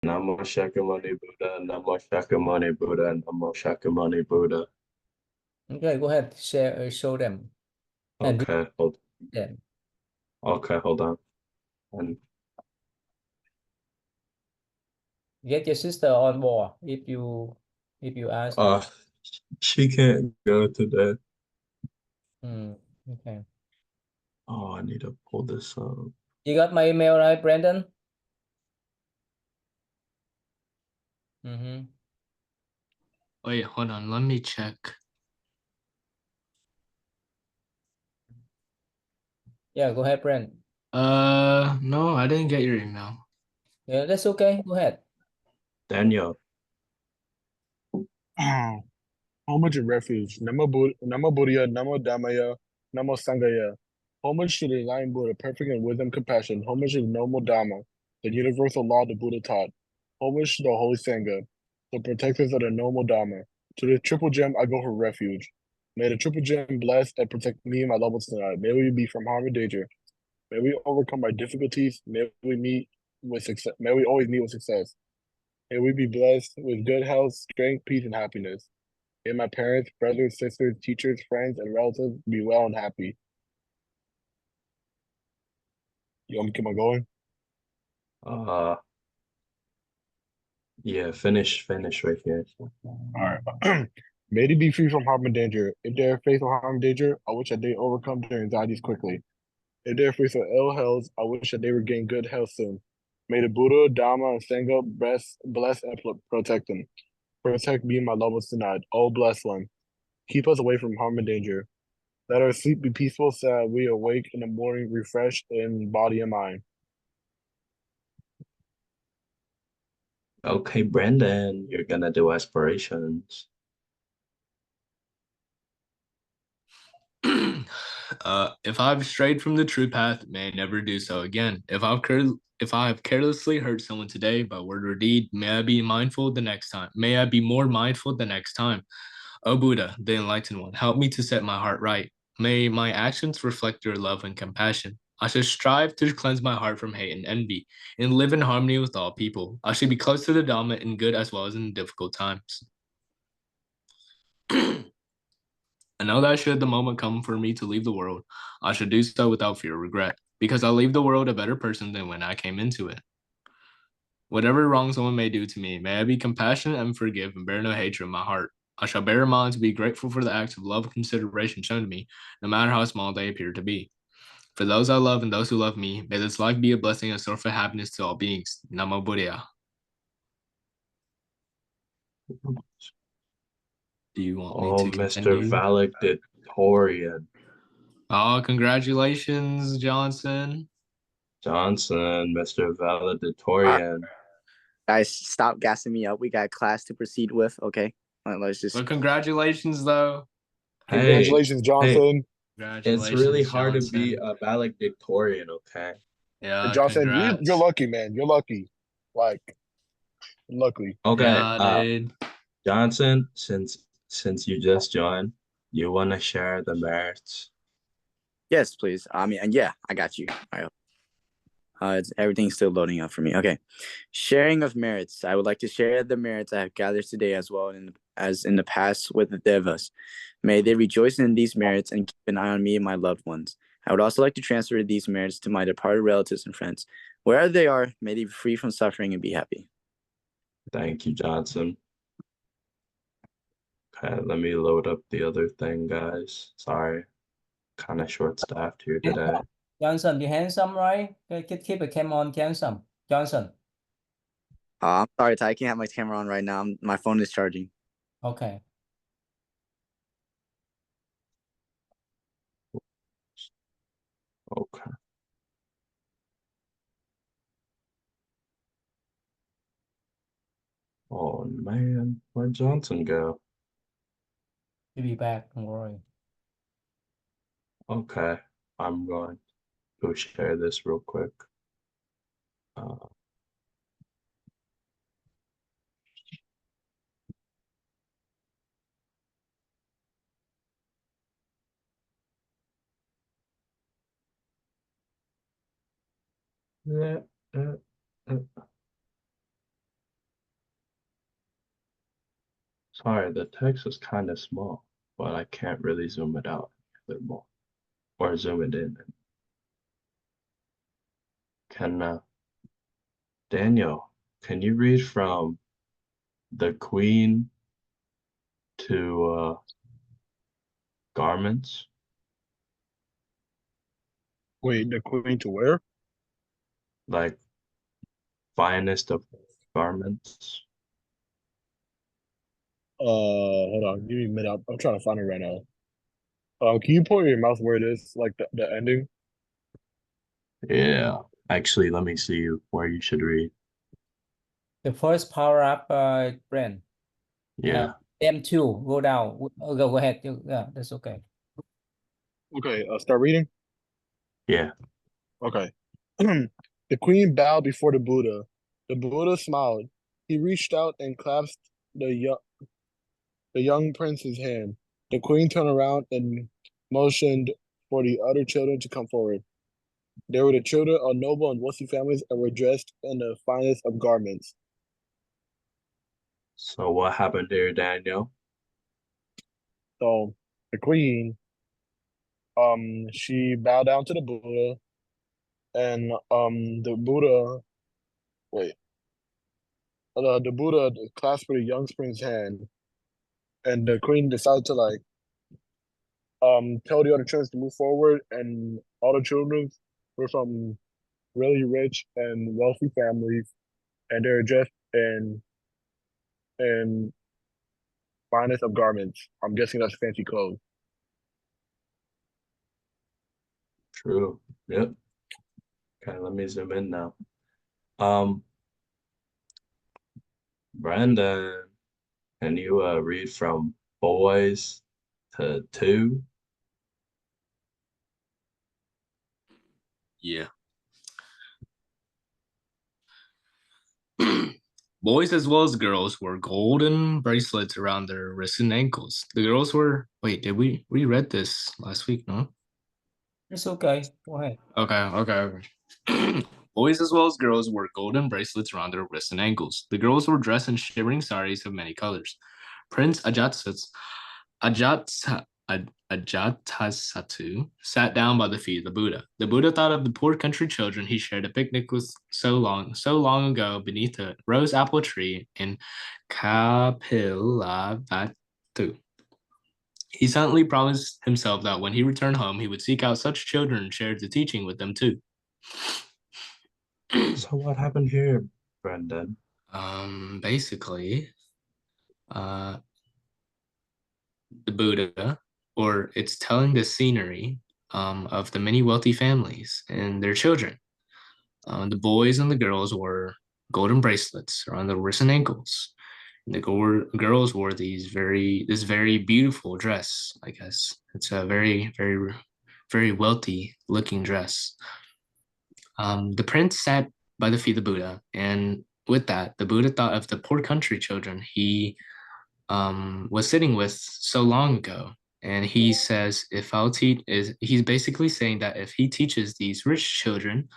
Namo Shakyamuni Buddha, Namo Shakyamuni Buddha, Namo Shakyamuni Buddha. Okay, go ahead, share, show them, and read Okay, hold. them. Okay, hold on. And Get your sister on board if you ask her. uh, she can't go today. Hmm, okay. Oh, I need to pull this up. You got my email, right, Brandon? Mm-hmm. Wait, hold on. Let me check. Yeah, go ahead, Brand. No, I didn't get your email. Yeah, that's okay. Go ahead. Daniel. Homage and refuge. Namo Buddhaya, Namo Dhammaya, Namo Sanghaya. Homage to the Enlightened Buddha, perfect in wisdom, compassion. Homage to the Noble Dhamma, the universal law the Buddha taught. Homage to the Holy Sangha, the protectors of the Noble Dhamma. To the Triple Gem, I go for refuge. May the Triple Gem bless and protect me and my loved ones tonight. May we be from harm and danger. May we overcome our difficulties. May we meet with success. May we always meet with success. May we be blessed with good health, strength, peace, and happiness. May my parents, brothers, sisters, teachers, friends, and relatives be well and happy. You want me to keep on going? Uh, yeah, finish right here. All right. May they be free from harm and danger. If they are faced with harm and danger, I wish that they overcome their anxieties quickly. If they are faced with ill health, I wish that they regain good health soon. May the Buddha, Dhamma, and Sangha bless and protect them. Protect me and my loved ones tonight. Oh, bless one. Keep us away from harm and danger. Let our sleep be peaceful so that we awake in the morning refreshed in body and mind. Okay, Brandon, you're gonna do aspirations. If I've strayed from the true path, may I never do so again. If I have carelessly hurt someone today by word or deed, may I be mindful the next time. May I be more mindful the next time. O Buddha, the enlightened one, help me to set my heart right. May my actions reflect your love and compassion. I should strive to cleanse my heart from hate and envy, and live in harmony with all people. I should be close to the Dhamma in good as well as in difficult times. I know that should the moment come for me to leave the world, I should do so without fear or regret, because I leave the world a better person than when I came into it. Whatever wrong someone may do to me, may I be compassionate and forgive and bear no hatred in my heart. I shall bear in mind to be grateful for the acts of love and consideration shown to me, no matter how small they appear to be. For those I love and those who love me, may this life be a blessing and source of happiness to all beings. Namo Buddhaya. Do you want me Oh, to Mr. continue? Valedictorian Oh, congratulations, Johnson. Johnson, Mr. All right, Valedictorian. guys, stop gassing me up. We got class to proceed with. Okay, let's just. But congratulations, though. Hey, Congratulations, hey, Johnson. it's really Congratulations, hard to be Johnson. a valedictorian, okay? Yeah, Johnson, you're congrats. lucky, man. You're lucky. Like, lucky. Okay, Yeah, dude. Johnson, since you just joined, you wanna share the merits? Yes, please. I mean, and yeah, I got you. All right. Everything's still loading up for me. Okay. Sharing of merits. I would like to share the merits I have gathered today as well as in the past with the Devas. May they rejoice in these merits and keep an eye on me and my loved ones. I would also like to transfer these merits to my departed relatives and friends. Wherever they are, may they be free from suffering and be happy. Thank you, Johnson. Okay, let me load up the other thing, guys. Sorry, kind of short-staffed here today. Johnson, you handsome, right? Okay, keep a camera on, handsome. Johnson. I'm sorry, Ty. I can't have my camera on right now. My phone is charging. Okay. Okay. Oh man, where'd Johnson go? He'll be back. Don't worry. Okay, I'm going to go share this real quick. Uh, yeah, uh, uh, Sorry, the text is kind of small, but I can't really zoom it out a bit more or zoom it in. Can Daniel, can you read from the queen to garments? Wait, the queen to where? Like finest of garments? Hold on. Give me a minute. I'm trying to find it right now. Can you point your mouth where it is, like the ending? Yeah. Actually, let me see where you should read. The first power up, Brand. Yeah. M2, go down. Go ahead. Yeah, that's okay. Okay, start reading. Yeah. Okay. The queen bowed before the Buddha. The Buddha smiled. He reached out and clasped the young prince's hand. The queen turned around and motioned for the other children to come forward. They were the children of noble and wealthy families and were dressed in the finest of garments. So what happened here, Daniel? So the queen, she bowed down to the Buddha, and the Buddha, wait, the Buddha clasped the young prince's hand, and the queen decided to like tell the other children to move forward, and all the children were from really rich and wealthy families, and they're dressed in finest of garments. I'm guessing that's fancy clothes. True. Yep. Okay, let me zoom in now. Um, Brandon, can you read from boys to two? Yeah. Boys as well as girls wore golden bracelets around their wrists and ankles. The girls were, wait, did we read this last week? No? It's okay. Go ahead. Okay. Boys as well as girls wore golden bracelets around their wrists and ankles. The girls were dressed in shimmering saris of many colors. Prince Ajats, Ajatasattu sat down by the feet of the Buddha. The Buddha thought of the poor country children he shared a picnic with so long ago beneath a rose apple tree in Kapilavatthu. He silently promised himself that when he returned home, he would seek out such children and share the teaching with them too. So what happened here, Brandon? Basically, uh, the Buddha, or it's telling the scenery of the many wealthy families and their children. The boys and the girls wore golden bracelets around the wrists and ankles. And the girls wore this very beautiful dress. I guess it's a very wealthy looking dress. The prince sat by the feet of the Buddha, and with that, the Buddha thought of the poor country children he was sitting with so long ago. And he says, if I'll teach, is he's basically saying that if he teaches these rich children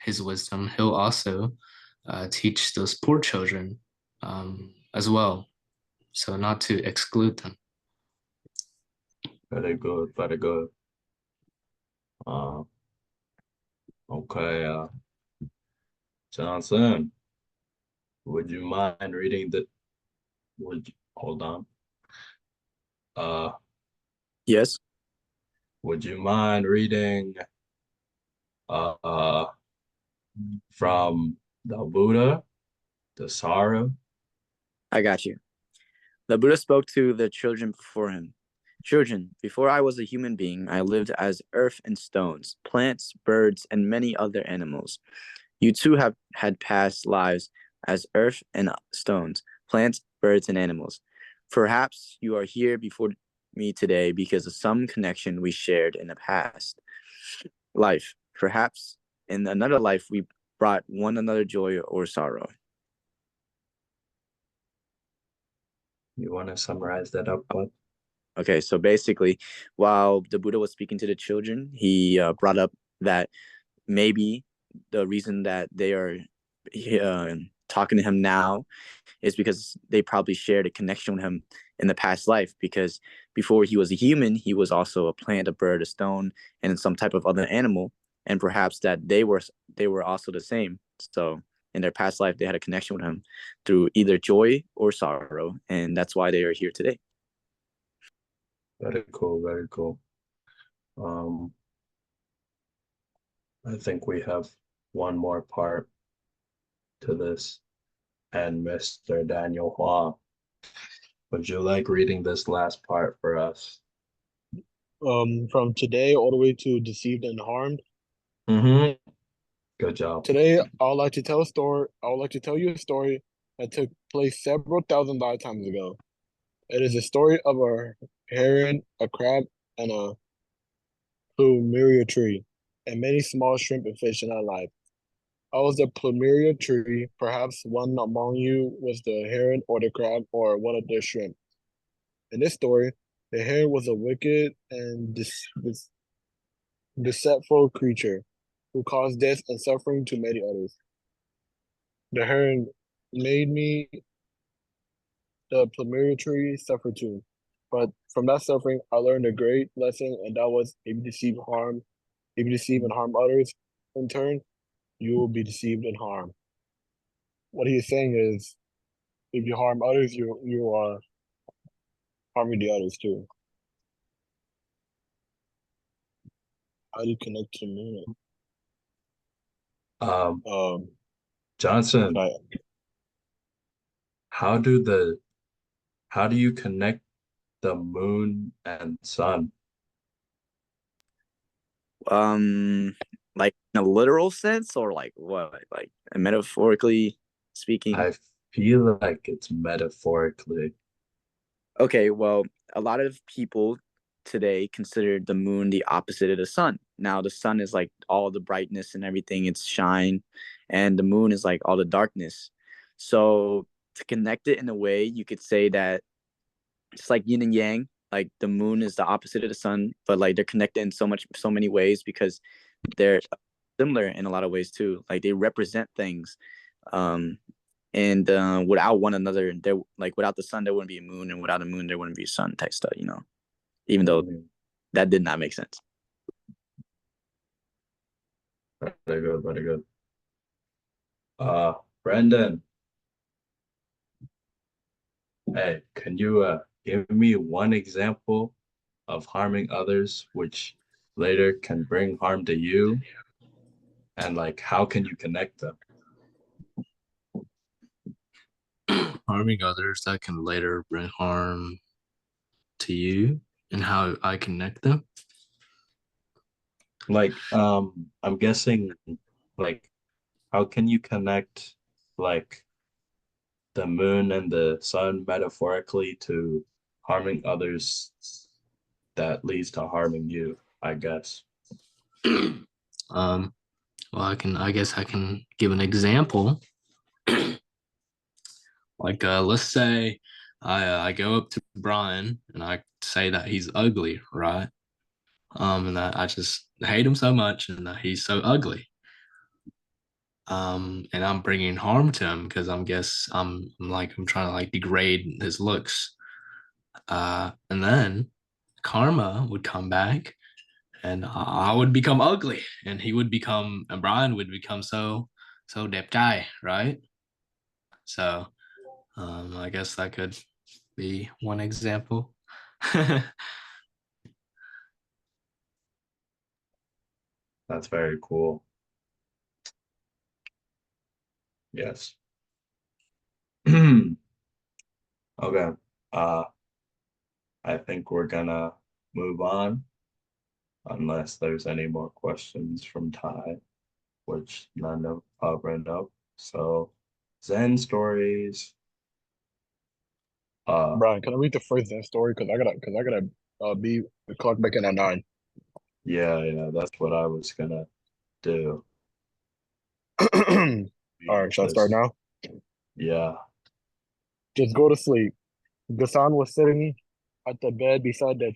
his wisdom, he'll also teach those poor children as well. So not to exclude them. Very good, very good. Uh, okay, Johnson, would you mind reading hold on. Yes. Would you mind reading uh from the Buddha, the sorrow? I got you. The Buddha spoke to the children before him. Children, before I was a human being, I lived as earth and stones, plants, birds, and many other animals. You too have had past lives as earth and stones, plants, birds, and animals. Perhaps you are here before me today because of some connection we shared in a past life. Perhaps in another life we brought one another joy or sorrow. You want to summarize that up, bud? Okay, so basically, while the Buddha was speaking to the children, he brought up that maybe the reason that they are talking to him now is because they probably shared a connection with him in the past life, because before he was a human, he was also a plant, a bird, a stone, and some type of other animal, and perhaps that they were also the same. So in their past life, they had a connection with him through either joy or sorrow, and that's why they are here today. Very cool, very cool. I think we have one more part to this. And Mr. Daniel Hua, would you like reading this last part for us? From today all the way to deceived and harmed. Mm-hmm. Good job. Today, I would like to tell a story. I would like to tell you a story that took place several thousand lifetimes ago. It is a story of a heron, a crab, and a plumeria tree, and many small shrimp and fish in our life. I was the plumeria tree. Perhaps one among you was the heron or the crab or one of the shrimp. In this story, the heron was a wicked and deceitful creature who caused death and suffering to many others. The heron made me, the plumeria tree, suffer too. But from that suffering, I learned a great lesson, and that was if you deceive and harm others, in turn, you will be deceived and harmed. What he is saying is, if you harm others, you are harming the others too. How do you connect to the moon? Johnson, Right. how do you connect the moon and sun? Like in a literal sense, or like what? Like metaphorically speaking? I feel like it's metaphorically. Okay, well, a lot of people today consider the moon the opposite of the sun. Now, the sun is like all the brightness and everything, it's shine, and the moon is like all the darkness. So, to connect it in a way, you could say that it's like yin and yang. Like the moon is the opposite of the sun, but like they're connected in so many ways because they're similar in a lot of ways too. Like they represent things. Um, and without one another, there like without the sun there wouldn't be a moon, and without a moon there wouldn't be a sun type stuff, you know, even though that did not make sense. Very good, very good. Brendan, hey, can you give me one example of harming others which later can bring harm to you, and like how can you connect them? Harming others that can later bring harm to you, and how I connect them. Like I'm guessing, like, how can you connect like the moon and the sun metaphorically to harming others that leads to harming you, I guess. Well, I guess I can give an example. Like, let's say I go up to Brian and I say that he's ugly, right? And that I just hate him so much and that he's so ugly. And I'm bringing harm to him because I'm trying to like degrade his looks. And then karma would come back and I would become ugly and and Brian would become so đẹp trai, right? So I guess that could be one example. That's very cool. Yes. Okay. I think we're gonna move on unless there's any more questions from Ty, which none of bring up. So Zen stories. Brian, can I read the first Zen story? Because I gotta be the clock back in at 9. Yeah, that's what I was gonna do. All right, shall I start now? Yeah. Just go to sleep. Gassan was sitting at the bed beside the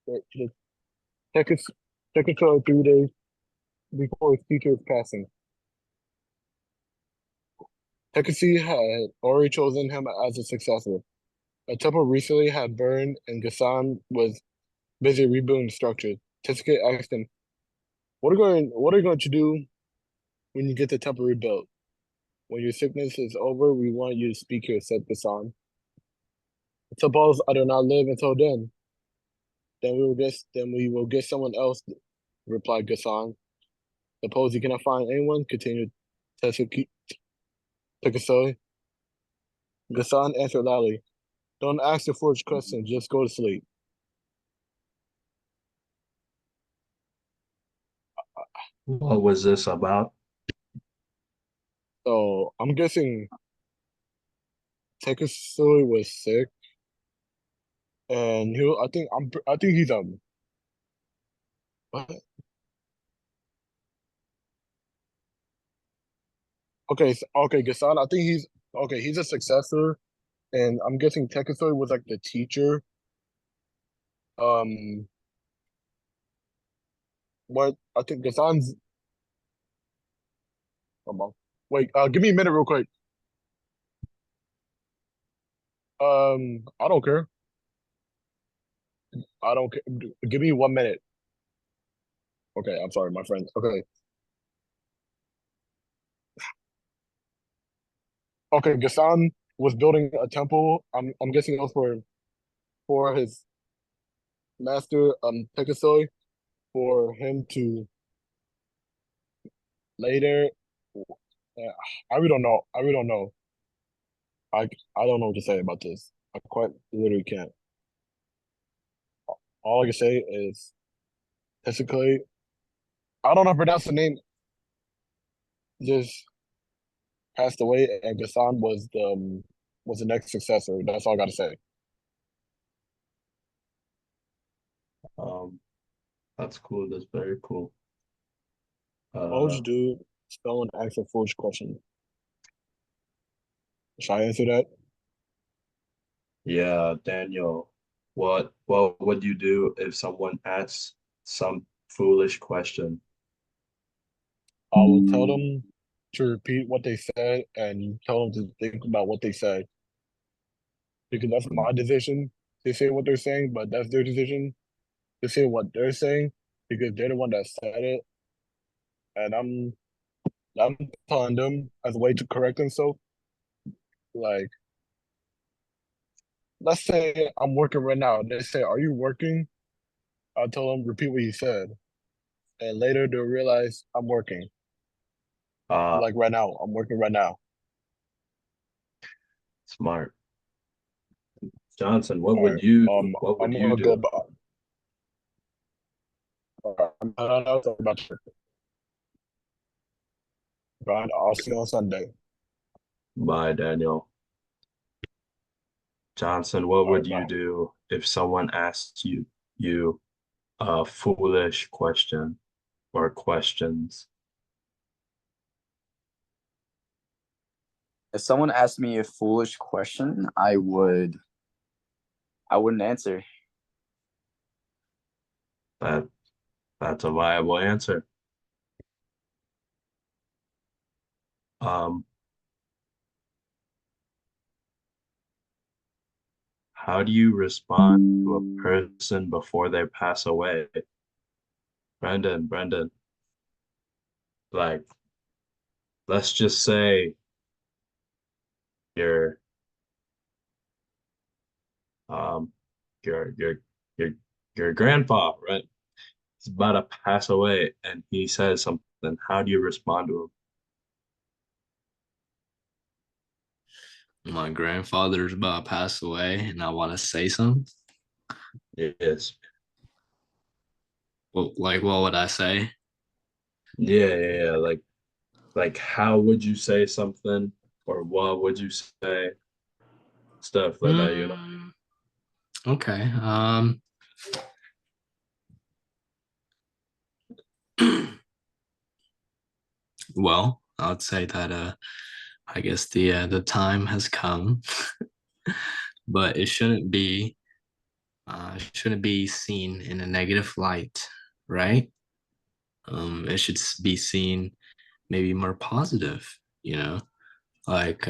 the secretary 3 days before his teacher's passing. Hekasi had already chosen him as a successor. A temple recently had burned, and Gasan was busy rebuilding the structure. Tetsuke asked him, what are you going to do when you get the temple rebuilt? When your sickness is over, we want you to speak here, said Gasan. Suppose I do not live until then we will get someone else, replied Gasan. Suppose you cannot find anyone, continued Tetsuki Takasoi. Gasan answered loudly, don't ask the foolish question, just go to sleep. What was this about? So I'm guessing Takasoi was sick, and I think he's what? Okay, Gasan, I think he's a successor, and I'm guessing Takasoi was like the teacher. Um, what I think Gasan's. Come on, wait. Give me a minute, real quick. I don't care. I don't care. Give me 1 minute. Okay, I'm sorry, my friend. Okay, okay. Gasan was building a temple. I'm guessing it was for his master, Takasoi, for him to later. I really don't know. I really don't know. I I don't know what to say about this. I quite literally can't. All I can say is basically I don't know how to pronounce the name. Just passed away, and Gassan was the next successor. That's all I got to say. Um, that's cool. That's very cool. What would Uh, you do? Spell and ask a foolish question. Should I answer that? yeah, Daniel, what would you do if someone asks some foolish question? I will tell them to repeat what they said and tell them to think about what they said because that's my decision to say what they're saying, but that's their decision to say what they're saying because they're the one that said it, and I'm telling them as a way to correct themselves. Like, let's say I'm working right now. They say, "Are you working?" I'll tell them repeat what you said, and later they'll realize I'm working. Uh, Like right now, I'm working right now. smart. Johnson, All right. what would I'm you gonna go do? back. I don't know about you. Brian, I'll see you on Sunday. Bye, Daniel. Johnson, what All would right, you bye. do if someone asked you a foolish question or questions? If someone asked me a foolish question, I wouldn't answer. That that's a viable answer. Um, how do you respond to a person before they pass away? Brendan, like, let's just say your um your your your your grandpa, right? He's about to pass away and he says something. How do you respond to My grandfather's about to pass away, and I want to say something. him? Yes. Well, like, what would I say? Yeah. Like how would you say something or what would you say? Stuff like that, you know. Hmm. Okay. Well, I'd say that I guess the time has come, but it shouldn't be seen in a negative light, right? It should be seen maybe more positive, you know. Like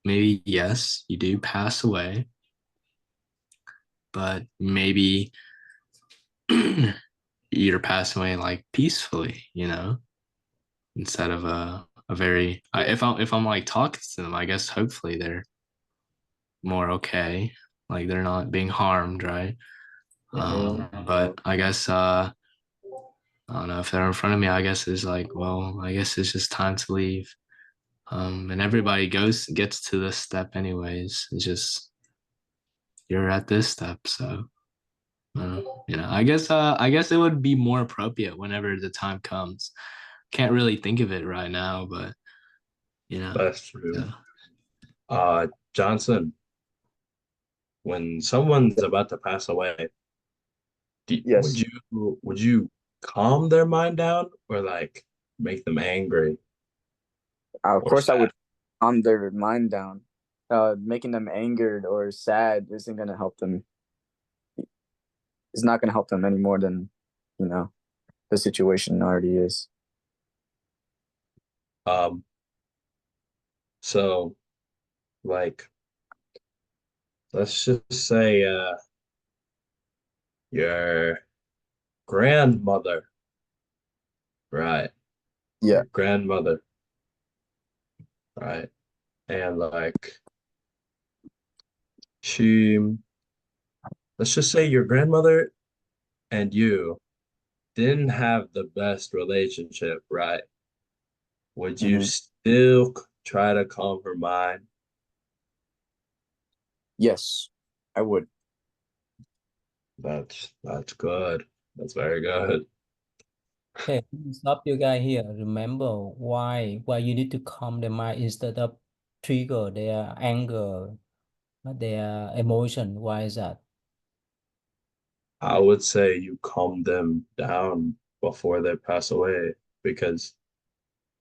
maybe yes, you do pass away, but maybe you're passing away like peacefully, you know, instead of a very if I'm like talking to them, I guess hopefully they're more okay, like they're not being harmed, right? But I guess I don't know if they're in front of me. I guess it's like, well, I guess it's just time to leave. And everybody gets to this step anyways. It's just you're at this step, so you know, I guess it would be more appropriate whenever the time comes. Can't really think of it right now, but you know, That's true. so. Johnson, when someone's about to pass away, Yes. would you calm their mind down or like make them angry Of or course, I sad? would calm their mind down. Making them angered or sad isn't gonna help them. It's not gonna help them any more than, you know, the situation already is. Um, so like let's just say your grandmother, right? Yeah. Your grandmother, right? And like she let's just say your grandmother and you didn't have the best relationship, right? Would you Hmm. still try to calm her mind? Yes, I would. That's good. That's very good. Okay, stop you guys here. Remember why you need to calm their mind instead of trigger their anger, their emotion. Why is that? I would say you calm them down before they pass away because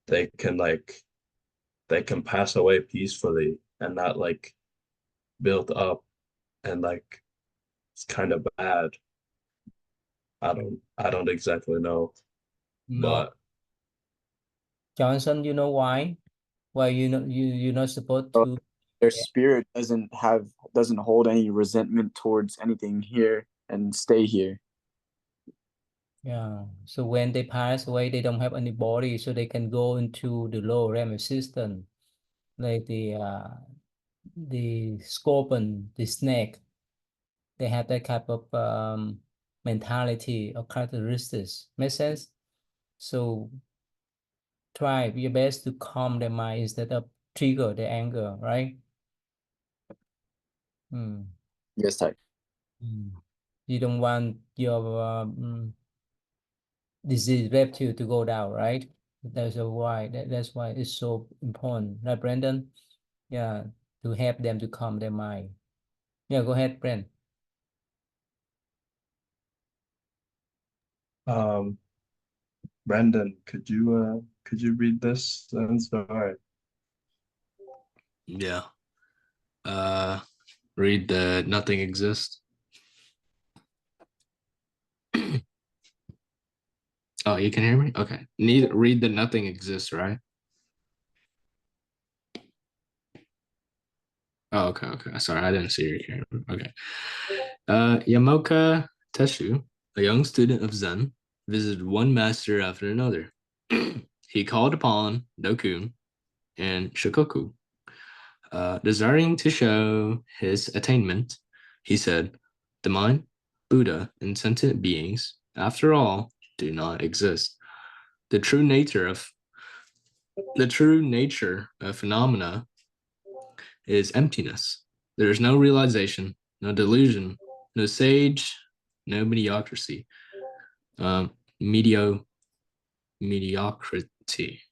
they can like they can pass away peacefully and not like build up and like it's kind of bad. I don't exactly know, No, but Johnson, you know why? Why you're not supposed So to. their spirit doesn't hold any resentment towards anything here and stay here. Yeah. So when they pass away, they don't have any body, so they can go into the lower realm system, like the scorpion, the snake. They have that type of mentality or characteristics. Make sense? So try your best to calm their mind instead of trigger their anger, right? Mm. Yes, type. Mm. You don't want your disease reptile to go down, right? That's why it's so important, right, Brandon? Yeah, to help them to calm their mind. Yeah, go ahead, Brent. um Brendan, could you read this? I'm sorry. Yeah. Read the nothing exists. Oh, you can hear me? Okay. Need read the nothing exists, right? Oh, okay, okay. Sorry, I didn't see your camera. Okay. Yamoka Teshu, a young student of Zen, visited one master after another. He called upon Dokun and Shikoku. Desiring to show his attainment, he said, "The mind, Buddha, and sentient beings, after all, do not exist. The true nature of the true nature of phenomena is emptiness. There is no realization, no delusion, no sage, no mediocrity. Um, medio mediocrity.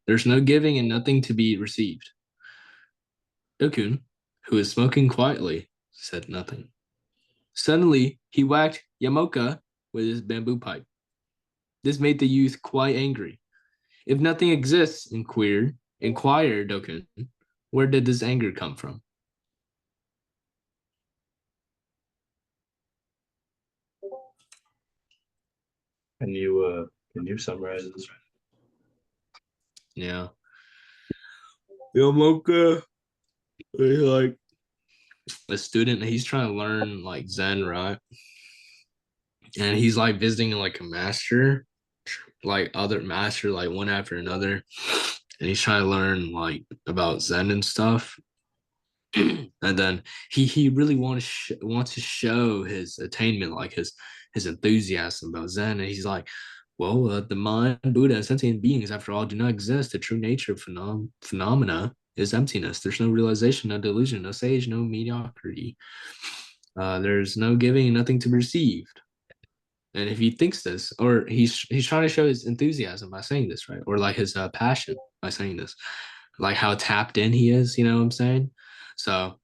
There's no giving and nothing to be received." Dokun, who was smoking quietly, said nothing. Suddenly, he whacked Yamoka with his bamboo pipe. This made the youth quite angry. "If nothing exists," inquired Dokun, "where did this anger come from?" Can you summarize this? Yeah. Yo, Mocha. He's like a student. He's trying to learn like Zen, right? And he's like visiting like a master, like other master, like one after another. And he's trying to learn like about Zen and stuff. And then he really wants to show his attainment, like his enthusiasm about Zen. And he's like, well, the mind, Buddha, and sentient beings, after all, do not exist. The true nature of phenomena is emptiness. There's no realization, no delusion, no sage, no mediocrity. There's no giving, nothing to be received. And if he thinks this, or he's trying to show his enthusiasm by saying this, right? Or like his passion by saying this, like how tapped in he is, you know what I'm saying? So,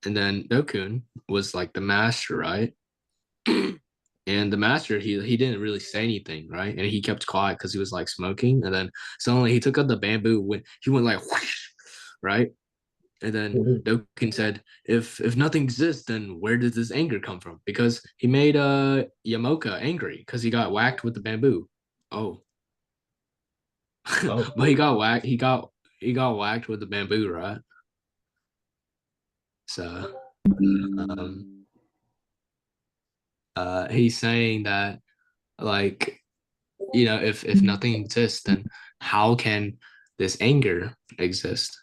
and then Dokun was like the master, right? And the master, he didn't really say anything, right? And he kept quiet because he was like smoking. And then suddenly he took out the bamboo when he went like whoosh, right? And then Doken said, if nothing exists, then where does this anger come from? Because he made Yamoka angry because he got whacked with the bamboo. Oh. Oh, But he got whacked, he got whacked with the bamboo, right? So um he's saying that like if nothing exists, then how can this anger exist?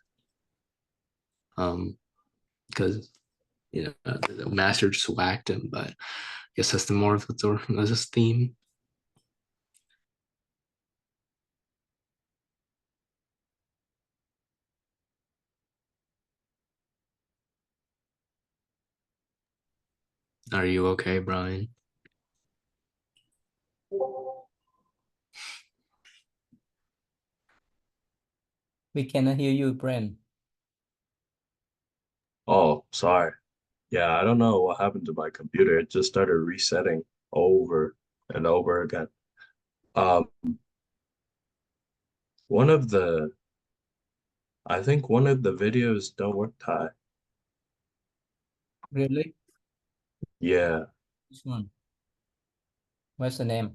Because the master just whacked him, but I guess that's the more of this theme. Are you okay, Brian? We cannot hear you, Brent. oh, sorry. Yeah, I don't know what happened to my computer. It just started resetting over and over again. Um, one of the, I think one of the videos don't work, Ty. Really? Yeah. This one. What's the name?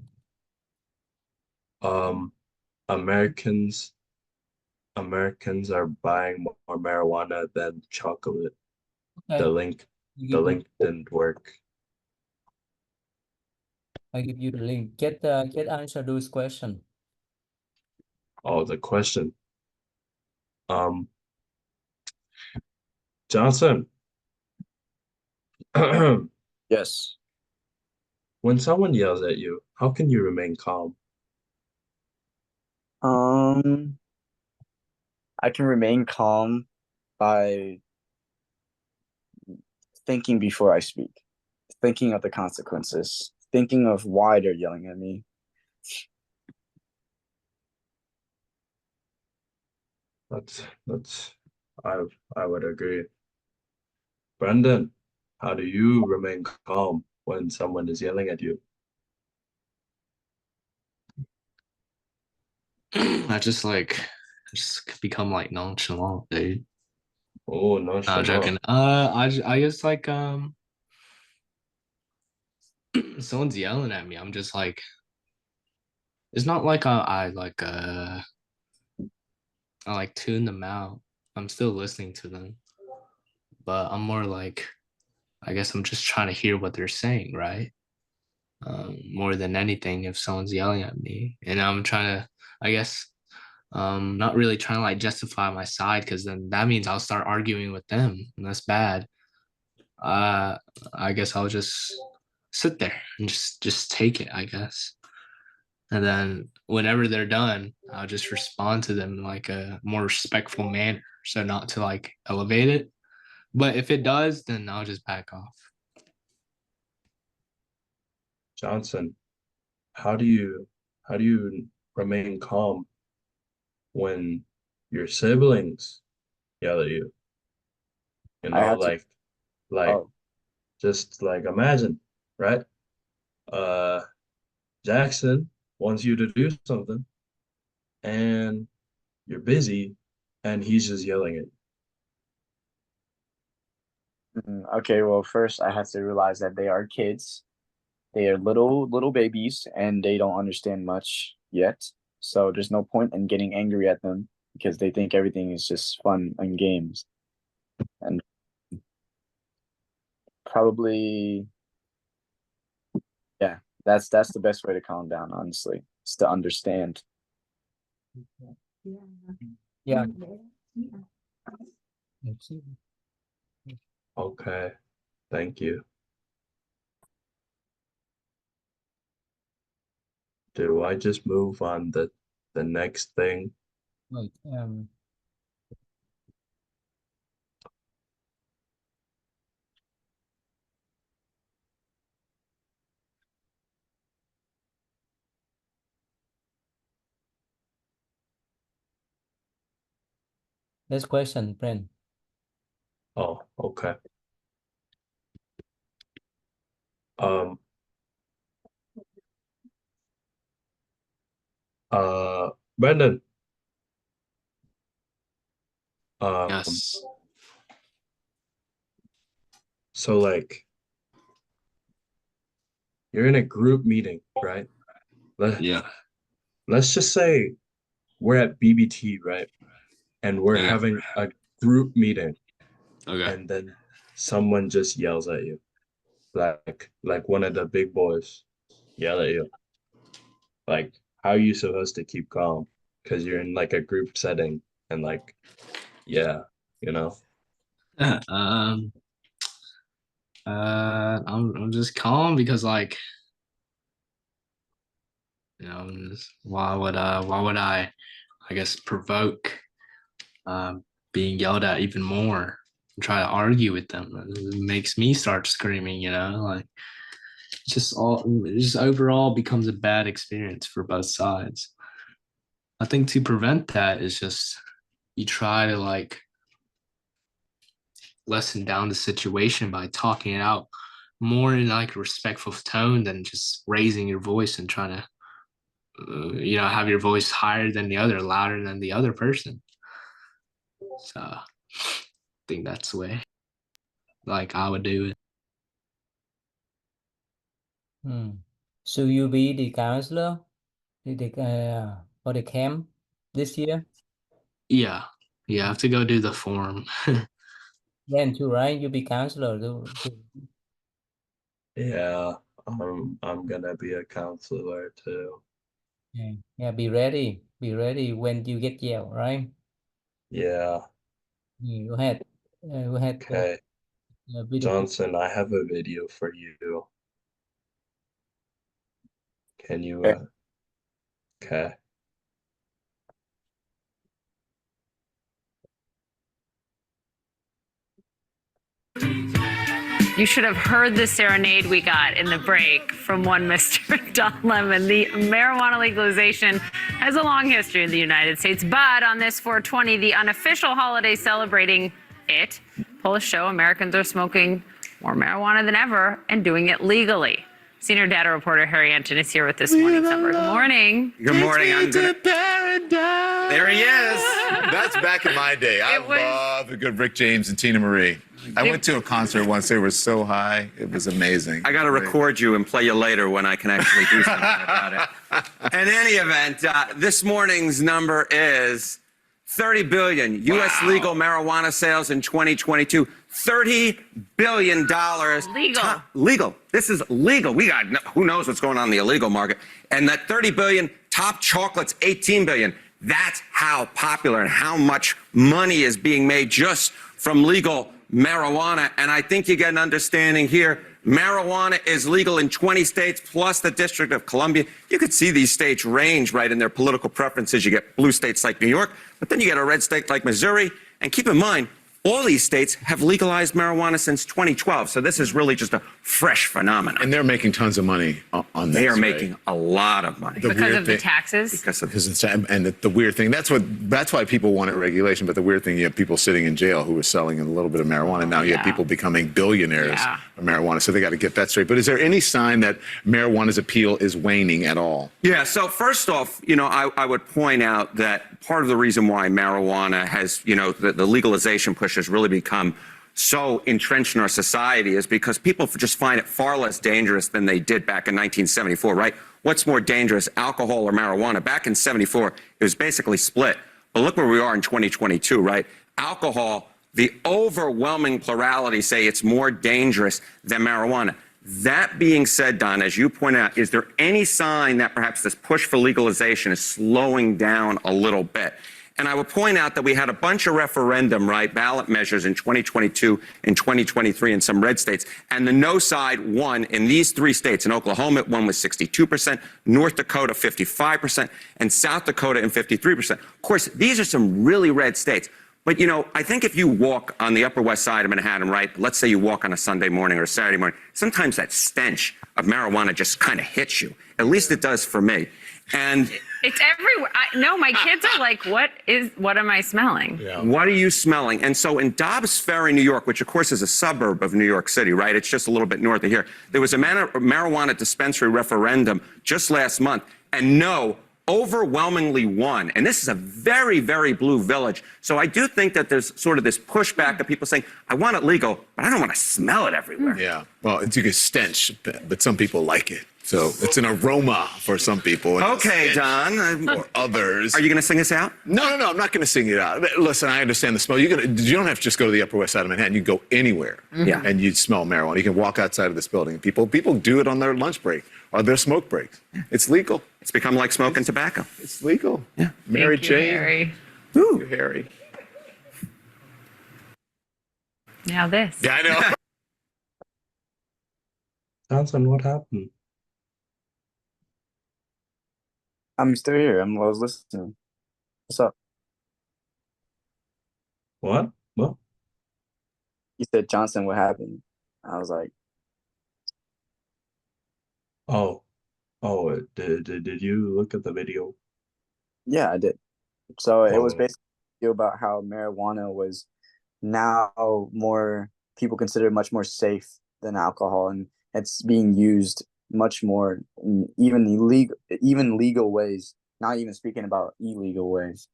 Um, Americans, Americans are buying more marijuana than chocolate. The Okay. link, I the give you, link didn't work. I give you the link. Get answer those question. Oh, the question. Um, Johnson, when Yes. someone yells at you, how can you remain calm? Um, I can remain calm by thinking before I speak, thinking of the consequences, thinking of why they're yelling at me. That's I would agree. Brendan, how do you remain calm when someone is yelling at you? I just become like nonchalant, dude. Oh, I'm nonchalant. joking. I just like someone's yelling at me. I'm just like it's not like I like tune them out. I'm still listening to them, but I'm more like I guess I'm just trying to hear what they're saying, right? More than anything, if someone's yelling at me, and I'm trying to, I guess, not really trying to like justify my side because then that means I'll start arguing with them, and that's bad. Uh, I guess I'll just sit there and just take it, I guess. And then whenever they're done, I'll just respond to them in like a more respectful manner, so not to like elevate it. But if it does, then I'll just back off. Johnson, how do you how do you remain calm when your siblings yell at you? You I know, have to. like Oh, just like imagine, right? Uh, Jackson wants you to do something and you're busy and he's just yelling at you. okay. Well, first I have to realize that they are kids. They are little babies, and they don't understand much yet. So there's no point in getting angry at them. because they think everything is just fun and games. And probably, yeah, that's the best way to calm down, honestly, is to understand. Yeah. Okay, thank you. Do I just move on the next thing? Wait, next question, friend. Oh, okay. Brandon. Yes. So like you're in a group meeting, right? Yeah. Let's just say we're at BBT, right? And we're Okay. having a group meeting, Okay. and then someone just yells at you. Like one of the big boys yell at you. Like, how are you supposed to keep calm? Because you're in like a group setting and like, yeah, you know? I'm just calm because like, you know, why would I guess provoke being yelled at even more and try to argue with them. It makes me start screaming, you know, like just overall becomes a bad experience for both sides. I think to prevent that is just you try to like lessen down the situation by talking it out more in like a respectful tone than just raising your voice and trying to you know, have your voice higher than the other, louder than the other person. So I think that's the way like I would do it. So you be the counselor for the camp this year? Yeah. I have to go do the form. Then too, right? You be counselor too. Yeah, I'm gonna be a counselor too. Yeah. Yeah, be ready. Be ready when you get yelled, right? Yeah, You had okay. a beautiful. Johnson, I have a video for you. Can you Okay. Okay. You should have heard the serenade we got in the break from one Mr. Don Lemon. The marijuana legalization has a long history in the United States, but on this 420, the unofficial holiday celebrating it, polls show Americans are smoking more marijuana than ever and doing it legally. Senior data reporter Harry Anton is here with this morning's number. Good morning. Good morning. There he is. That's back in my day. I love the good Rick James and Tina Marie. I went to a concert once. They were so high. It was amazing. I got to record you and play you later when I can actually do something about it. In any event, this morning's number is 30 billion. U.S. legal marijuana sales in 2022. $30 billion. Legal. Legal. This is legal. We got who knows what's going on in the illegal market. And that 30 billion, top chocolate's 18 billion. That's how popular and how much money is being made just from legal marijuana. And I think you get an understanding here. Marijuana is legal in 20 states plus the District of Columbia. You could see these states range right in their political preferences. You get blue states like New York, but then you get a red state like Missouri. And keep in mind, all these states have legalized marijuana since 2012. So this is really just a fresh phenomenon. And they're making tons of money on this. They are making a lot of money. Because of the taxes? Because of and the weird thing, that's why people wanted regulation. But the weird thing, you have people sitting in jail who were selling a little bit of marijuana. Now you have people becoming billionaires of marijuana. So they got to get that straight. But is there any sign that marijuana's appeal is waning at all? Yeah. So first off, you know, I would point out that part of the reason why marijuana has, you know, the legalization push has really become so entrenched in our society is because people just find it far less dangerous than they did back in 1974, right? What's more dangerous, alcohol or marijuana? Back in 74, it was basically split. But look where we are in 2022, right? Alcohol, the overwhelming plurality say it's more dangerous than marijuana. That being said, Don, as you point out, is there any sign that perhaps this push for legalization is slowing down a little bit? And I would point out that we had a bunch of referendum, right, ballot measures in 2022 and 2023 in some red states. And the no side won in these 3 states. In Oklahoma, it won with 62%, North Dakota, 55%, and South Dakota, and 53%. Of course, these are some really red states. But, you know, I think if you walk on the Upper West Side of Manhattan, right, let's say you walk on a Sunday morning or a Saturday morning, sometimes that stench of marijuana just kind of hits you. At least it does for me. And it's everywhere. No, my kids are like, what am I smelling? yeah. What are you smelling? And so in Dobbs Ferry, New York, which of course is a suburb of New York City, right? It's just a little bit north of here. There was a marijuana dispensary referendum just last month, and no overwhelmingly won. And this is a very, very blue village. So I do think that there's sort of this pushback of people saying, I want it legal, but I don't want to smell it everywhere. Yeah. Well, it's a stench, but some people like it. So it's an aroma for some people. Okay, Don. For others. Are you going to sing us out? No, I'm not going to sing it out. Listen, I understand the smell. You don't have to just go to the Upper West Side of Manhattan. You can go anywhere, Yeah. and you'd smell marijuana. You can walk outside of this building. People do it on their lunch break or their smoke breaks. It's legal. It's become like smoking tobacco. It's legal. Yeah. Mary Thank you, Jane. Harry. Ooh, Harry. Now this. Yeah, I know. Johnson, what happened? I'm still here. I was listening. What's up? What? What? You said, Johnson, what happened? I was like, Oh, did you look at the video? yeah, I did. So it was Oh. basically about how marijuana was now people consider it much more safe than alcohol, and it's being used much more in even legal ways, not even speaking about illegal ways.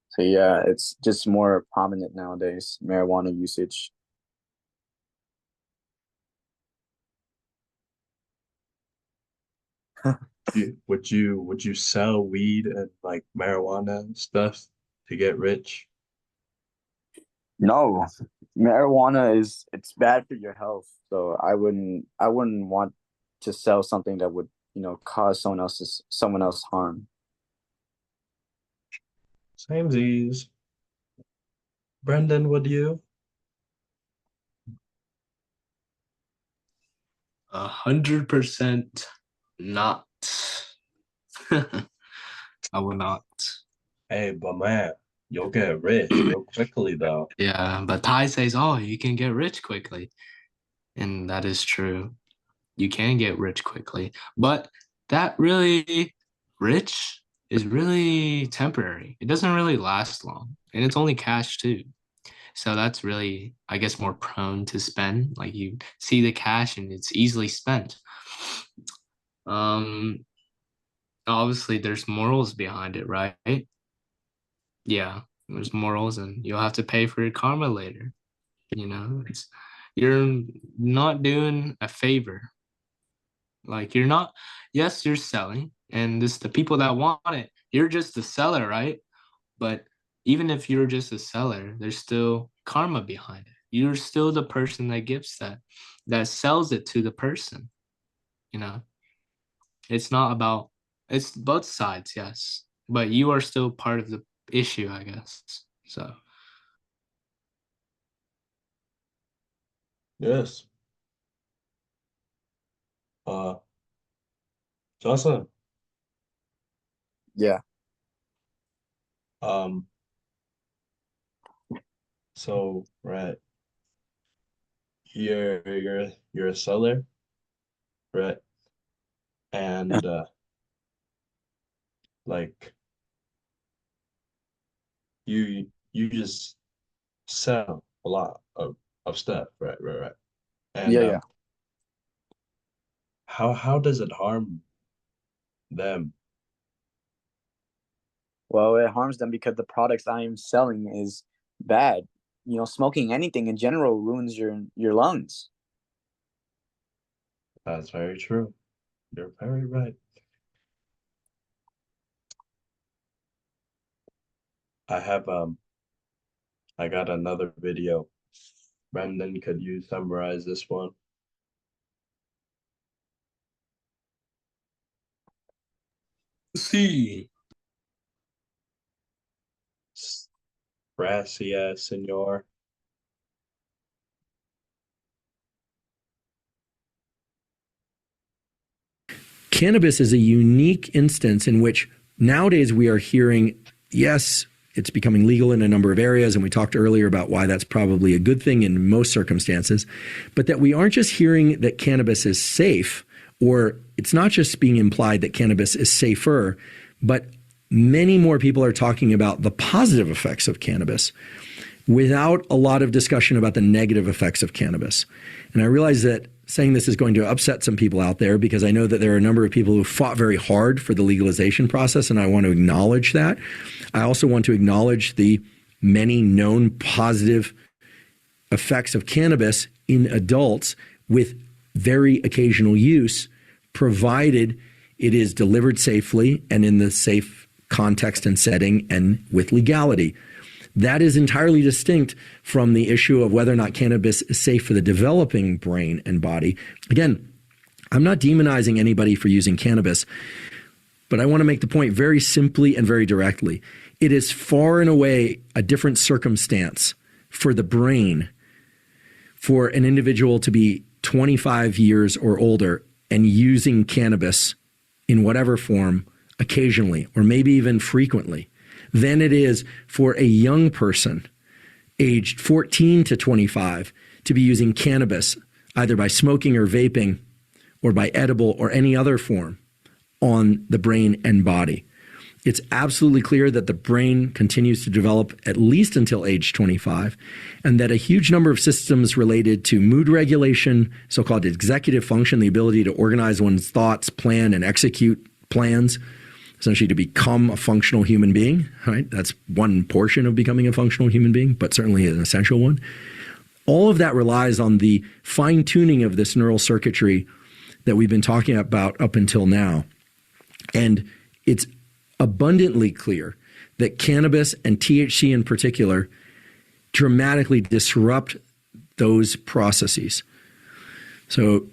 So yeah, it's just more prominent nowadays, marijuana usage. Would you sell weed and like marijuana and stuff to get rich? No, marijuana it's bad for your health. So I wouldn't want to sell something that would, cause someone else harm. Samesies. Brendan, would you? 100% not. I will not. Hey, but man, you'll get rich real quickly though. Yeah, but Ty says, oh, you can get rich quickly. And that is true. You can get rich quickly. But that really rich is really temporary. It doesn't really last long. And it's only cash too. So that's really, I guess, more prone to spend. Like you see the cash and it's easily spent. Obviously there's morals behind it, right? Yeah, there's morals, and you'll have to pay for your karma later. You're not doing a favor. Like yes, you're selling, and this the people that want it, you're just the seller, right? But even if you're just a seller, there's still karma behind it. You're still the person that gives that sells it to the person. It's not about, it's both sides, yes, but you are still part of the issue, I guess. So Yes. Johnson. Yeah. So right, you're a seller, right? And like you just sell a lot of stuff, right? And Yeah. how does it harm them? Well, it harms them because the products I am selling is bad. Smoking anything in general ruins your lungs. That's very true. You're very right. I got another video. Brendan, could you summarize this one? See. Gracias, senor. Cannabis is a unique instance in which nowadays we are hearing, yes, it's becoming legal in a number of areas, and we talked earlier about why that's probably a good thing in most circumstances, but that we aren't just hearing that cannabis is safe, or it's not just being implied that cannabis is safer, but many more people are talking about the positive effects of cannabis without a lot of discussion about the negative effects of cannabis. And I realize that saying this is going to upset some people out there, because I know that there are a number of people who fought very hard for the legalization process, and I want to acknowledge that. I also want to acknowledge the many known positive effects of cannabis in adults with very occasional use, provided it is delivered safely and in the safe context and setting and with legality. That is entirely distinct from the issue of whether or not cannabis is safe for the developing brain and body. Again, I'm not demonizing anybody for using cannabis, but I want to make the point very simply and very directly. It is far and away a different circumstance for the brain for an individual to be 25 years or older and using cannabis in whatever form occasionally, or maybe even frequently, than it is for a young person aged 14 to 25 to be using cannabis either by smoking or vaping or by edible or any other form on the brain and body. It's absolutely clear that the brain continues to develop at least until age 25, and that a huge number of systems related to mood regulation, so-called executive function, the ability to organize one's thoughts, plan, and execute plans, essentially to become a functional human being, right? That's one portion of becoming a functional human being, but certainly an essential one. All of that relies on the fine-tuning of this neural circuitry that we've been talking about up until now. And it's abundantly clear that cannabis, and THC in particular, dramatically disrupt those processes. So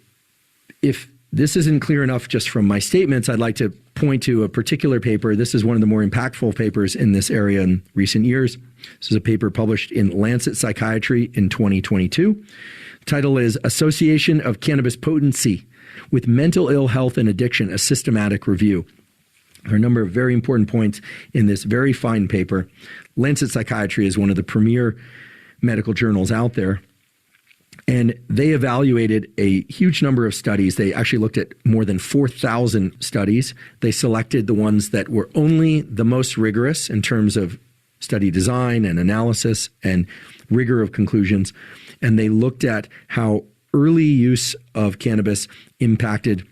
if this isn't clear enough just from my statements, I'd like to point to a particular paper. This is one of the more impactful papers in this area in recent years. This is a paper published in Lancet Psychiatry in 2022. The title is Association of Cannabis Potency with Mental Ill Health and Addiction, a Systematic Review. There are a number of very important points in this very fine paper. Lancet Psychiatry is one of the premier medical journals out there. And they evaluated a huge number of studies. They actually looked at more than 4,000 studies. They selected the ones that were only the most rigorous in terms of study design and analysis and rigor of conclusions. And they looked at how early use of cannabis impacted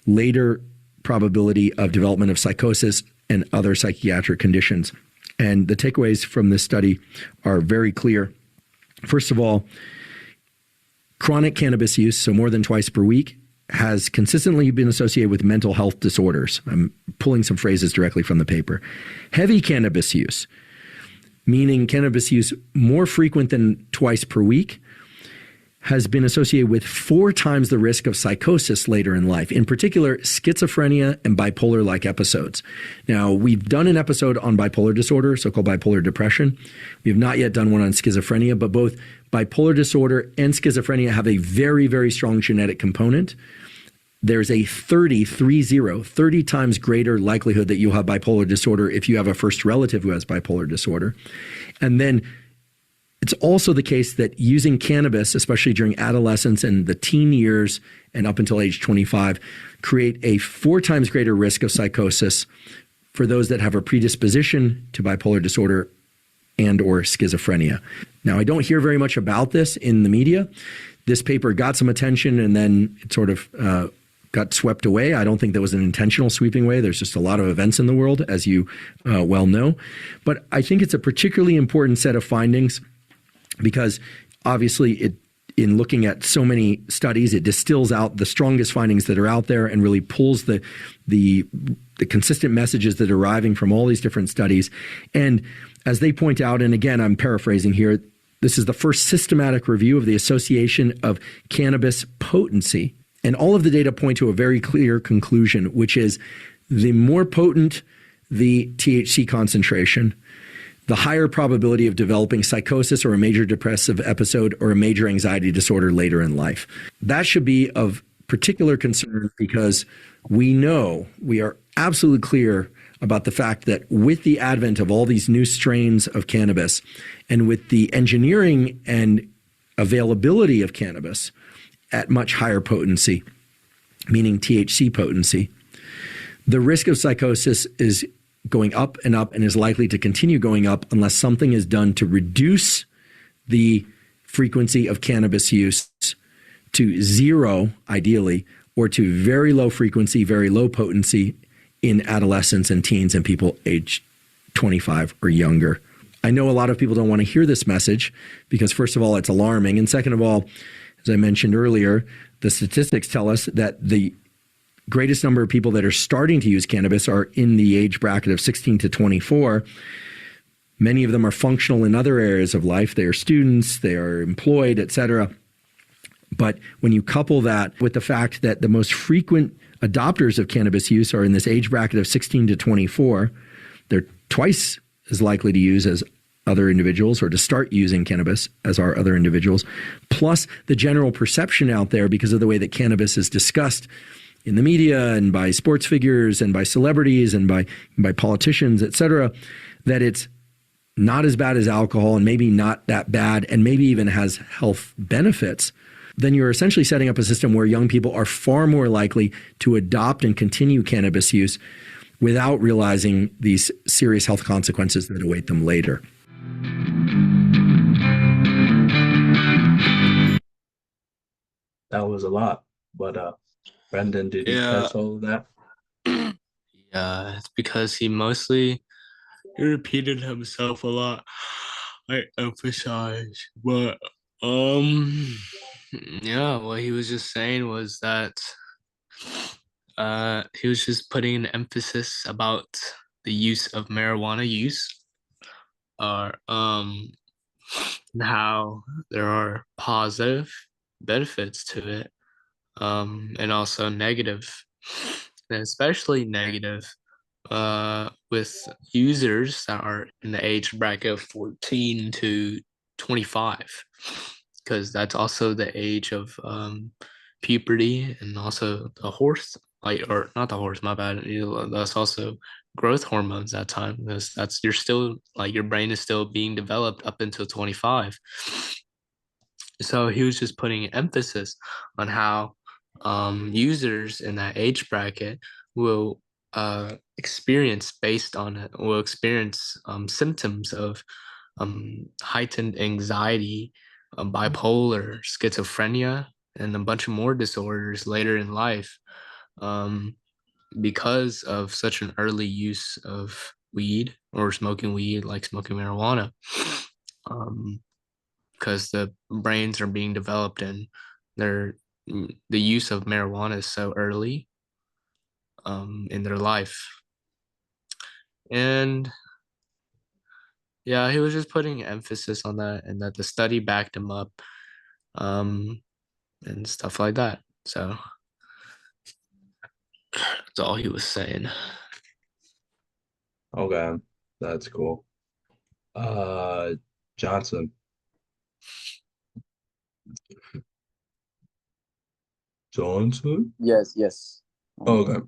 later probability of development of psychosis and other psychiatric conditions. And the takeaways from this study are very clear. First of all, chronic cannabis use, so more than twice per week, has consistently been associated with mental health disorders. I'm pulling some phrases directly from the paper. Heavy cannabis use, meaning cannabis use more frequent than twice per week, has been associated with 4 times the risk of psychosis later in life, in particular schizophrenia and bipolar-like episodes. Now, we've done an episode on bipolar disorder, so-called bipolar depression. We have not yet done one on schizophrenia, but both bipolar disorder and schizophrenia have a very, very strong genetic component. There's a 30 times greater likelihood that you'll have bipolar disorder if you have a first relative who has bipolar disorder. And then it's also the case that using cannabis, especially during adolescence and the teen years and up until age 25, create a 4 times greater risk of psychosis for those that have a predisposition to bipolar disorder and or schizophrenia. Now, I don't hear very much about this in the media. This paper got some attention and then it sort of got swept away. I don't think that was an intentional sweeping away. There's just a lot of events in the world, as you well know. But I think it's a particularly important set of findings because obviously in looking at so many studies, it distills out the strongest findings that are out there and really pulls the the consistent messages that are arriving from all these different studies. And as they point out, and again, I'm paraphrasing here, this is the first systematic review of the association of cannabis potency. And all of the data point to a very clear conclusion, which is the more potent the THC concentration, the higher probability of developing psychosis or a major depressive episode or a major anxiety disorder later in life. That should be of particular concern because we are absolutely clear about the fact that with the advent of all these new strains of cannabis and with the engineering and availability of cannabis at much higher potency, meaning THC potency, the risk of psychosis is going up and is likely to continue going up unless something is done to reduce the frequency of cannabis use to zero, ideally, or to very low frequency, very low potency in adolescents and teens and people aged 25 or younger. I know a lot of people don't want to hear this message because, first of all, it's alarming. And second of all, as I mentioned earlier, the statistics tell us that the greatest number of people that are starting to use cannabis are in the age bracket of 16 to 24. Many of them are functional in other areas of life. They are students, they are employed, etc. But when you couple that with the fact that the most frequent adopters of cannabis use are in this age bracket of 16 to 24, they're twice as likely to use as other individuals or to start using cannabis as are other individuals, plus the general perception out there because of the way that cannabis is discussed in the media and by sports figures and by celebrities and by politicians, etc., that it's not as bad as alcohol and maybe not that bad and maybe even has health benefits, then you're essentially setting up a system where young people are far more likely to adopt and continue cannabis use without realizing these serious health consequences that await them later. That was a lot, but Brendan, did you catch all of that? Yeah, it's because he repeated himself a lot. I emphasize, but yeah, what he was just saying was that he was just putting an emphasis about the use of marijuana use, or and how there are positive benefits to it, and also negative, and especially negative with users that are in the age bracket of 14 to 25, because that's also the age of puberty and also the horse, like, or not the horse, my bad. That's also growth hormones that time. That's you're still like your brain is still being developed up until 25. So he was just putting emphasis on how users in that age bracket will experience symptoms of heightened anxiety, bipolar, schizophrenia, and a bunch of more disorders later in life, because of such an early use of weed or smoking weed, like smoking marijuana. Because the brains are being developed and the use of marijuana is so early in their life. And yeah, he was just putting emphasis on that, and that the study backed him up, and stuff like that. So that's all he was saying. Okay, that's cool. Johnson. Johnson? Yes. Okay.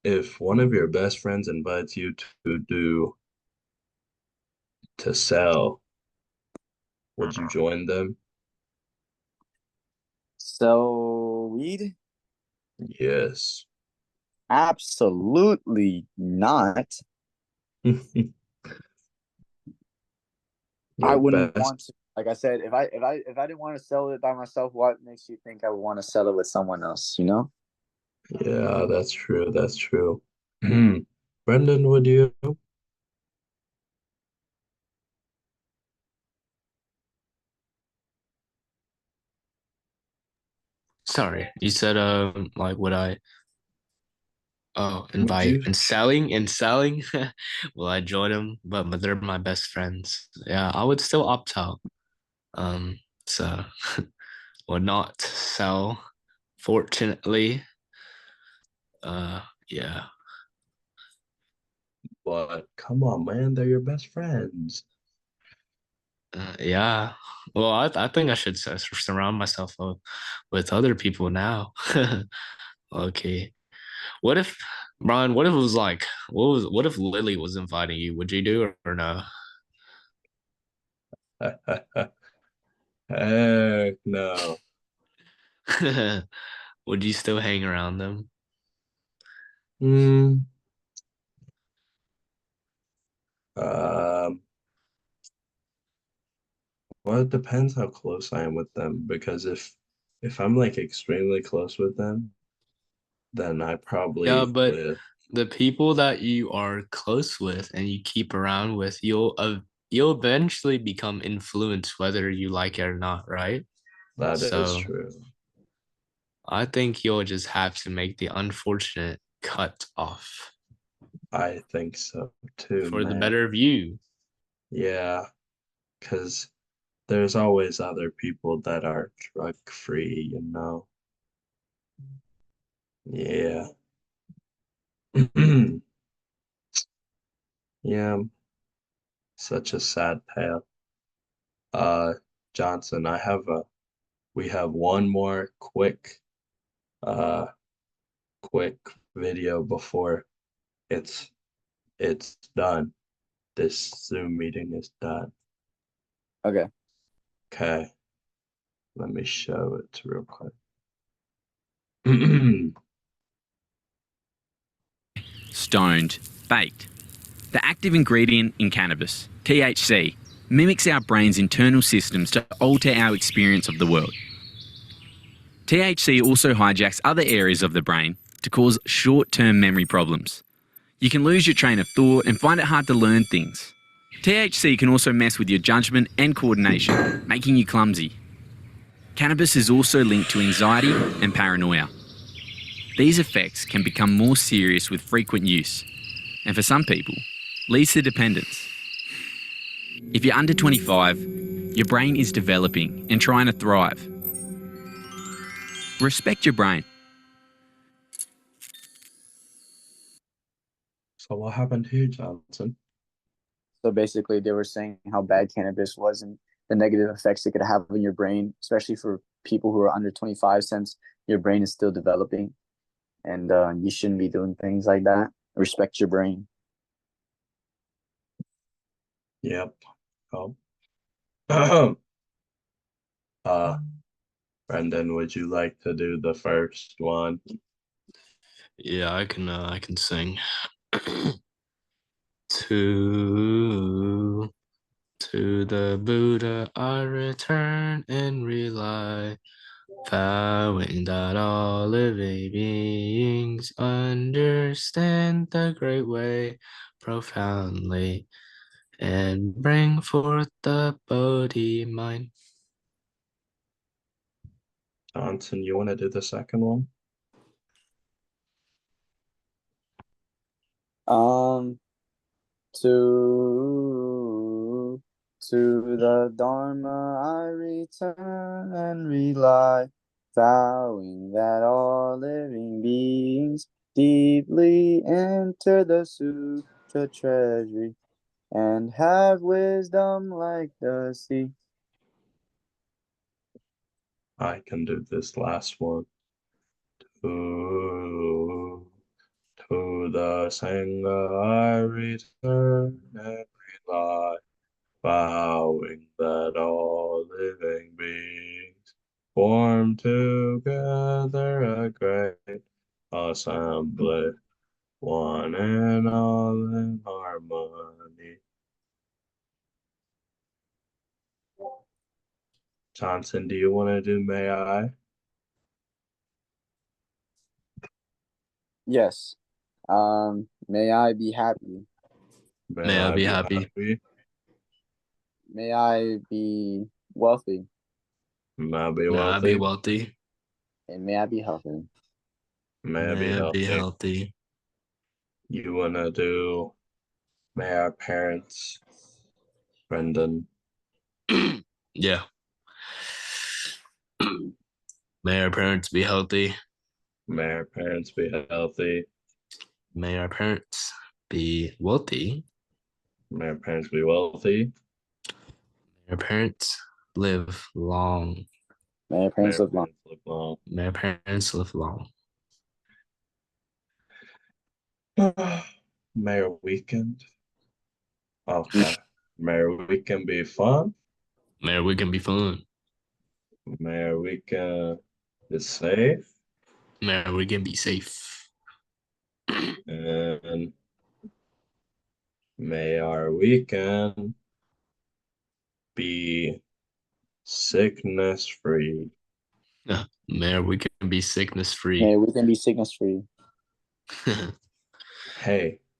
If one of your best friends invites you to sell, would you join them? So weed? Yes. Absolutely not. I wouldn't want to. Like I said, if I didn't want to sell it by myself, what makes you think I would want to sell it with someone else? You know? Yeah, that's true. That's true. Brendan, would you? Sorry, you said like would I? Oh, Would you? and selling. Will I join them? But they're my best friends. Yeah, I would still opt out. So will not sell. Fortunately, yeah. But come on, man, they're your best friends. Yeah. Well, I think I should surround myself with other people now. Okay. What if, Brian? What if it was like, what if Lily was inviting you? Would you do or no? Heck no. Would you still hang around them? Hmm. Um. Well, it depends how close I am with them because if I'm like extremely close with them, then I Yeah, probably but will. the people that you are close with and you keep around with, you'll eventually become influenced whether you like it or not, right? That is So true. I think you'll just have to make the unfortunate cut off I think so too, for the man. better of you. Yeah, because there's always other people that are drug free, you know. Yeah. Yeah, such a sad tale. Uh, Johnson, we have one more uh quick video before it's it's done. This Zoom meeting is done. Okay. Okay, let me show it real quick. Stoned, baked. The active ingredient in cannabis, THC, mimics our brain's internal systems to alter our experience of the world. THC also hijacks other areas of the brain to cause short-term memory problems. You can lose your train of thought and find it hard to learn things. THC can also mess with your judgment and coordination, making you clumsy. Cannabis is also linked to anxiety and paranoia. These effects can become more serious with frequent use, and for some people, leads to dependence. If you're under 25, your brain is developing and trying to thrive. Respect your brain. So what happened here, Johnson? So basically, they were saying how bad cannabis was and the negative effects it could have on your brain, especially for people who are under 25, since your brain is still developing. And you shouldn't be doing things like that. Respect your brain. Yep. Oh. Uh, Brendan, would you like to do the first one? Yeah, I can sing. To the Buddha I return and rely, vowing that all living beings understand the great way profoundly and bring forth the Bodhi mind. Johnson, you want to do the second one? To the Dharma I return and rely, vowing that all living beings deeply enter the sutra treasury and have wisdom like the sea. I can do this last one. To the Sangha I return and rely, vowing that all living beings form together a great assembly, one and all in harmony. Johnson, do you want to do May I? Yes. May I be happy. May May I I be be happy. happy? May I be wealthy. May I be May I be wealthy? wealthy. And may I be healthy. May I be May I be healthy? healthy. You wanna do may our parents, Brendan? Yeah. May our parents be healthy. May our parents be healthy. May our parents be wealthy. May our parents be wealthy. May our parents live long. May our May parents our live long. parents live long. May our parents live long. May our weekend. Okay. May our weekend be fun. May our weekend be fun. May our weekend be safe. May our weekend be safe. And may our weekend be sickness free. May our weekend be sickness free. May our weekend be sickness free. Hey,